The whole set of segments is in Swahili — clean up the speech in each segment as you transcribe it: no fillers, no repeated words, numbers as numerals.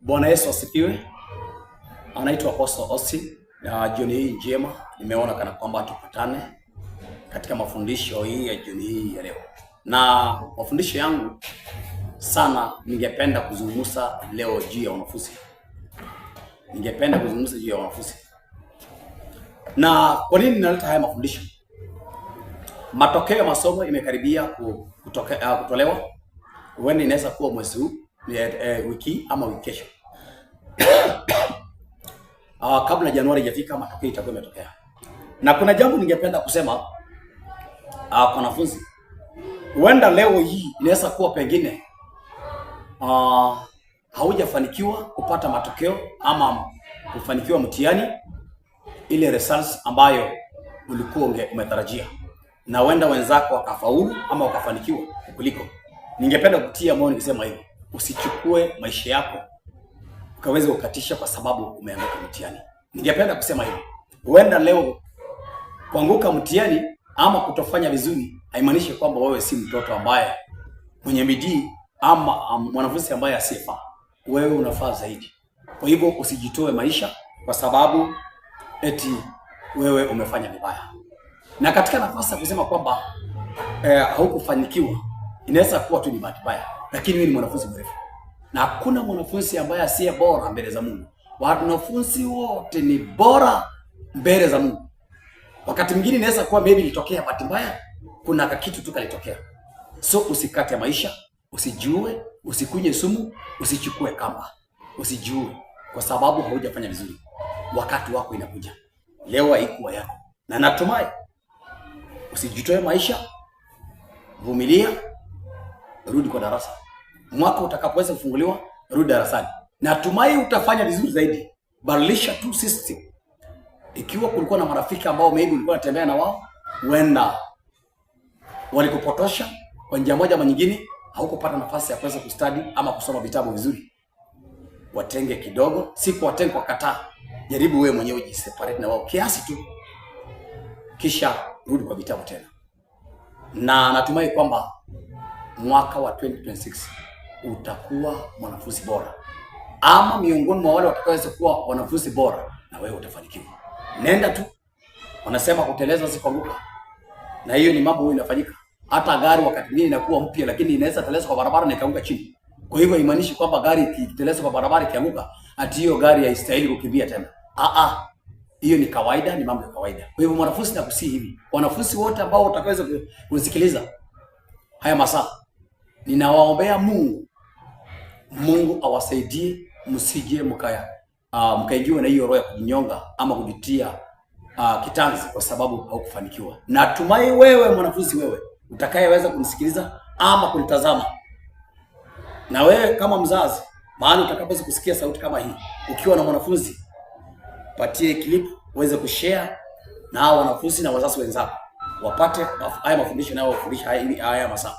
Bwana Yesu asifiwe. Anaitwa Apostle Austin. Jioni hii njema nimeona kana kwamba tupatane katika mafundisho hii ya jioni hii ya leo. Na mafundisho yangu sana ningependa kuzungumza leo juu ya wanafunzi. Na kwa nini ninaleta haya mafundisho? Matokeo ya masomo imekaribia kutolewa. Huenda inaweza kuwa mwezi huu, wiki ama wiki kesho. Kabla Januari haijafika matokeo itakuwa imetokea. Na kuna jambo ningependa kusema kwa wanafunzi. Huenda leo hii inaweza kuwa pengine haujafanikiwa kupata matokeo ama kufanikiwa mtihani ile results ambayo ulikuwa umetarajia. Na huenda wenzako wakafaulu ama wakafanikiwa kuliko. Ningependa kutia moyo nikisema hivi, usichukue maisha yako ukaweze kukatisha kwa sababu umeanguka mtihani. Ningependa kusema hivi, huenda leo kuanguka mtihani ama kutofanya vizuri haimaanishi kwamba wewe si mtoto ambaye mwenye bidii ama mwanafunzi ambaye asifaa. Wewe unafaa zaidi. Kwa hivyo usijitoe maisha kwa sababu eti wewe umefanya vibaya. Na katika nafasi ya kusema kwamba haukufanikiwa, inaweza kuwa tu ni bahati mbaya, lakini wewe ni mwanafunzi mrefu. Na hakuna mwanafunzi ambaye asiye bora mbele za Mungu. Wanafunzi wote ni bora mbele za Mungu. Wakati mwingine inaweza kuwa maybe ilitokea bahati mbaya, kuna kitu tu kalitokea. So usikate maisha, usijue, usikunye sumu, usichukue kamba. Usijue kwa sababu haujafanya vizuri. Wakati wako inakuja. Leo haikuwa yako. Na natumai usijitoe maisha, vumilia, rudi kwa darasa. Mwaka utakapoweza kufunguliwa, rudi darasani. Natumai utafanya vizuri zaidi. Badilisha tu system. Ikiwa kulikuwa na marafiki ambao maybe ulikuwa unatembea na wao, huenda walikupotosha kwa njia moja ama nyingine, haukupata nafasi ya kuweza kustadi ama kusoma vitabu vizuri. Watenge kidogo, si kuwatenga kwa kataa. Jaribu wewe mwenyewe ujiseparate na wao kiasi tu. Kisha rudi kwa vitabu tena. Na natumai kwamba mwaka wa 2026 utakuwa mwanafunzi bora, ama miongoni mwa wale watakaoweza kuwa wanafunzi bora, na wewe utafanikiwa. Nenda tu. Wanasema kuteleza si kuanguka. Na hiyo ni mambo huwa inafanyika. Hata gari wakati mwingine inakuwa mpya, lakini inaweza teleza kwa barabara na ikaanguka chini. Kwa hivyo haimaanishi kwamba gari ikiteleza kwa barabara ikianguka ati hiyo gari haistahili kukimbia tena. Hiyo ni kawaida, ni mambo ya kawaida. Kwa hivyo mwanafunzi nakusihi hivi, wanafunzi wote ambao watakaweza kusikiliza haya masaa, ninawaombea Mungu awasaidie, msije mkaingiwa na hiyo roho ya kujinyonga ama kujitia kitanzi kwa sababu haukufanikiwa. Natumai wewe mwanafunzi, wewe utakayeweza kunisikiliza ama kunitazama, na wewe kama mzazi, maana utakapoweza kusikia sauti kama hii ukiwa na mwanafunzi, patie clip uweze kushare na hao wanafunzi na wazazi wenzako wapate haya mafundisho na wafundisha haya masaa.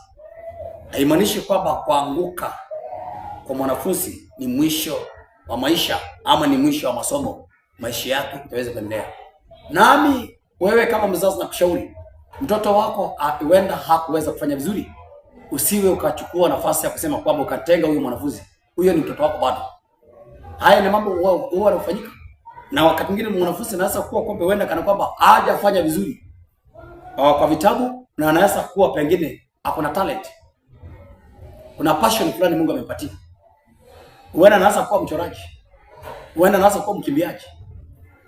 Haimaanishi kwamba kuanguka kwa mwanafunzi ni mwisho wa maisha ama ni mwisho wa masomo. Maisha yake itaweza kuendelea. Nami wewe kama mzazi nakushauri, mtoto wako huenda hakuweza kufanya vizuri, usiwe ukachukua nafasi ya kusema kwamba ukatenga huyo mwanafunzi. Huyo ni mtoto wako bado. Haya ni mambo huwa yanafanyika. Na wakati mwingine mwanafunzi anaweza kuwa kwamba huenda kana kwamba hajafanya vizuri kwa vitabu, na anaweza kuwa pengine hakuna talent. Kuna passion fulani Mungu amempatia. Huenda anaweza kuwa mchoraji. Huenda anaweza kuwa mkimbiaji.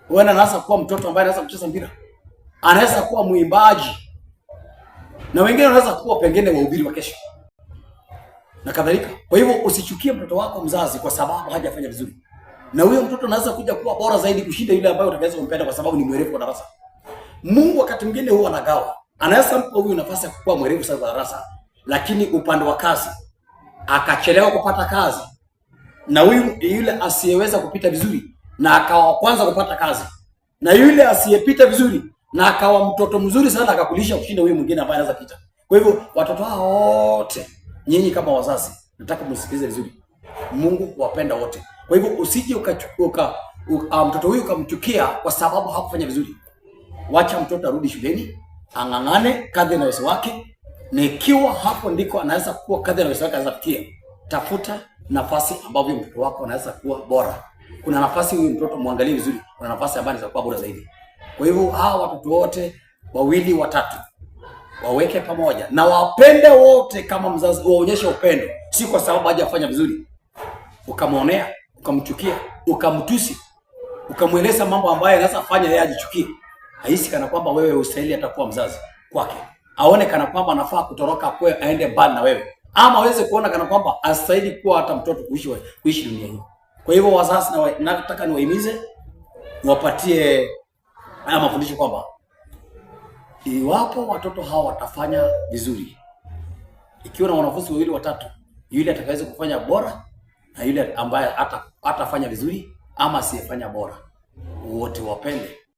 Huenda anaweza kuwa mtoto ambaye anaweza kucheza mpira. Anaweza kuwa mwimbaji. Na wengine wanaweza kuwa pengine wahubiri wa kesho. Na kadhalika. Kwa hivyo usichukie mtoto wako mzazi kwa sababu hajafanya vizuri. Na huyo mtoto anaweza kuja kuwa bora zaidi kushinda yule ambaye utakaweza kumpenda kwa sababu ni mwerevu kwa darasa. Mungu wakati mwingine huwa anagawa. Anaweza mpa huyu nafasi ya kuwa mwerevu sana kwa darasa, lakini upande wa kazi akachelewa kupata kazi. Na huyu yule asiyeweza kupita vizuri na akawa kwanza kupata kazi. Na yule asiyepita vizuri na akawa mtoto mzuri sana akakulisha kushinda huyu mwingine ambaye anaweza pita. Kwa hivyo watoto hao wote, nyinyi kama wazazi, nataka msikilize vizuri. Mungu huwapenda wote. Kwa hivyo usije mtoto huyu ukamchukia kwa sababu hakufanya vizuri. Wacha mtoto arudi shuleni, ang'ang'ane kadri na uwezo wake, na ikiwa hapo ndiko anaweza kuwa kadri na uwezo wake anaweza kufikia, tafuta nafasi ambavyo mtoto wako anaweza kuwa bora. Kuna nafasi huyu mtoto muangalie vizuri, kuna nafasi ambayo inaweza kuwa bora zaidi. Kwa hivyo hawa watoto wote wawili watatu waweke pamoja na wapende wote. Kama mzazi waonyeshe upendo, si kwa sababu hajafanya vizuri ukamwonea, ukamchukia, ukamtusi, ukamweleza mambo ambayo anaweza fanya yeye ajichukie. Haisi kana kwamba wewe ustahili atakuwa mzazi kwake, aone kana kwamba anafaa kutoroka kwa aende mbali na wewe, ama aweze kuona kana kwamba astahili kuwa hata mtoto kuishi dunia hii. Kwa hivyo wazazi, nataka niwahimize, niwapatie haya mafundisho kwamba iwapo watoto hawa watafanya vizuri, ikiwa na wanafunzi wawili watatu, yule atakayeweza kufanya bora na yule ambaye hatafanya vizuri ama asiyefanya bora, wote wapende